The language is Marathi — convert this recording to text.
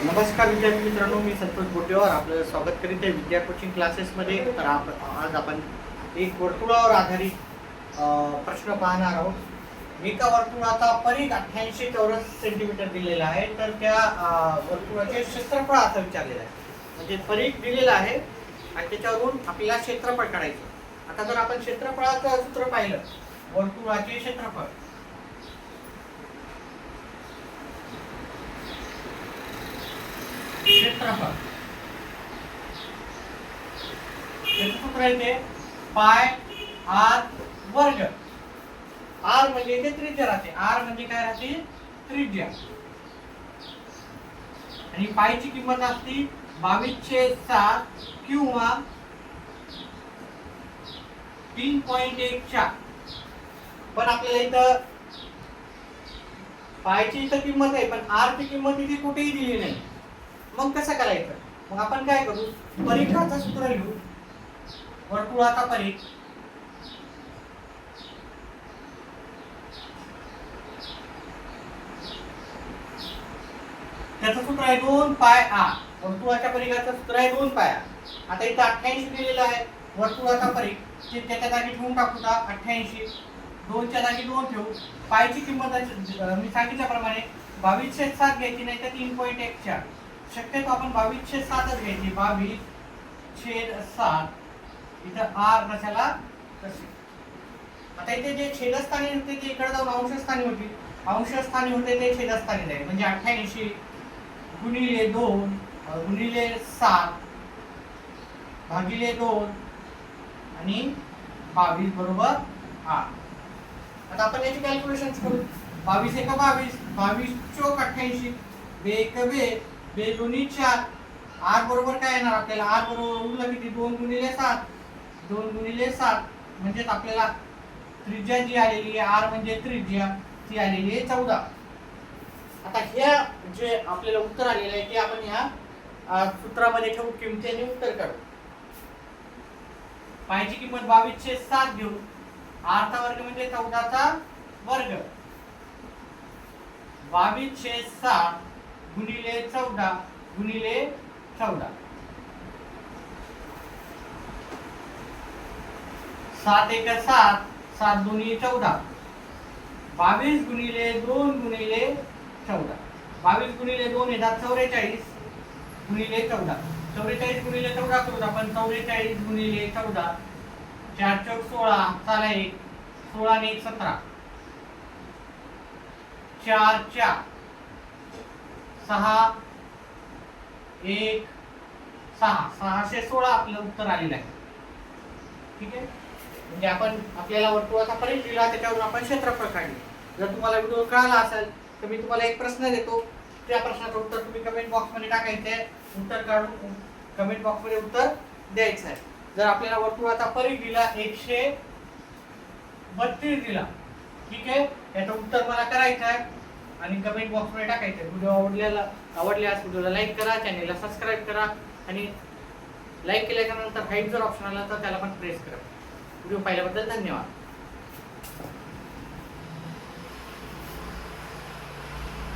नमस्कार विद्यार्थी मित्रांनो, मी संतोष बोटेवर आपलं स्वागत करीत आहे विद्या कोचिंग क्लासेसमध्ये. तर आज आपण एक वर्तुळावर आधारित प्रश्न पाहणार आहोत. एका वर्तुळाचा परिघ 88 चौरस सेंटीमीटर दिलेला आहे, तर त्या वर्तुळाचे क्षेत्रफळ असं विचारलेलं आहे. म्हणजे परिघ दिलेला आहे आणि त्याच्यावरून आपल्याला क्षेत्रफळ काढायचं. आता जर आपण क्षेत्रफळाचं सूत्र पाहिलं, वर्तुळाचे क्षेत्रफळ क्षेत्रफळ सूत्र आहे पाय आर वर्ग. आर म्हणजे इथे त्रिज्या राहते. आर म्हणजे काय राहते? त्रिज्या. आणि पायची किंमत असते 22/7 किंवा 3.14. पण आपल्याला इथं पायची इथं किंमत आहे, पण आर ची किंमत इथे कुठेही दिली नाही. मग कसं करायचं? मग आपण काय करू, परिघाचं सूत्र लिहू. वर्तुळाचा परिघ त्याचं सूत्र आहे 2 पाय आर. वर्तुळाच्या परिघाचं सूत्र आहे 2 पाय आर. आता इथं 88 दिलेलं आहे वर्तुळाचा परिघ, त्याच्या जागी ठेवून टाकू. 88 2 च्या जागी 2 ठेवू. पायची किंमत मी सांगितल्याप्रमाणे 22/7 घ्यायची, नाही तर 3.14. शक्यतो आपण 22/7 घ्यायची. 22/7 इथं आर कशाला तसे. आता इथे जे छेदस्थानी होते ते इकडे जाऊन अंशस्थानी होती. अंशस्थानी होते ते छेदस्थानी जाईल. म्हणजे 88 गुणिले 2 गुणिले 7 भागिले 2 आणि 22 बरोबर 8. आता आपण याची कॅल्क्युलेशन करू. 22 × 22 22 चोक 88 बे 1 बे बे 2 4. आर बरोबर काय येणार आपल्याला? आर बरोबर उरलं किती? 2 गुणिले 7 2 गुणिले 7 म्हणजे आपल्याला त्रिज्या जी आलेली आहे, आर म्हणजे त्रिज्या, ती आलेली आहे 14. आता हे जे आपल्याला उत्तर आलेलं आहे ते आपण ह्या सूत्रामध्ये ठेवू, किमतीने उत्तर काढू. पायची किंमत 22/7 घेऊ. आर चा वर्ग म्हणजे 14 चा वर्ग. 22/7 गुणिले 14 गुणिले 14. 7 × 7 7 2 14. 22 गुणिले 2 गुणिले 14. 22 गुणिले 2 येतात 44 गुणिले 14. 44 गुणिले 14 करू आपण. 44 गुणिले 14 4 चौक 16 चला 1 16 ने 1 17 4 4 6 1 6 616 आपलं उत्तर आलेलं आहे. ठीक आहे. म्हणजे आपण आपल्याला वर्तुळाचा परिघ दिला, त्याच्यावरून आपण क्षेत्रफळ काढले. जर तुम्हाला व्हिडिओ कळाला असेल तर मी तुम्हाला एक प्रश्न देतो. त्या प्रश्नाचं उत्तर तुम्ही कमेंट बॉक्समध्ये टाकायचं आहे. उत्तर काढून कमेंट बॉक्समध्ये उत्तर द्यायचं आहे. जर आपल्याला वर्तुळाचा परिघ दिला 132 दिला, ठीक आहे, याचं उत्तर मला करायचं आहे आणि कमेंट बॉक्समध्ये टाकायचं आहे. व्हिडिओ आवडल्यास व्हिडिओला लाईक करा, चॅनलला सबस्क्राईब करा आणि लाईक केल्याच्या नंतर हाईट जर ऑप्शन आला तर त्याला पण प्रेस करा. व्हिडिओ पाहिल्याबद्दल धन्यवाद.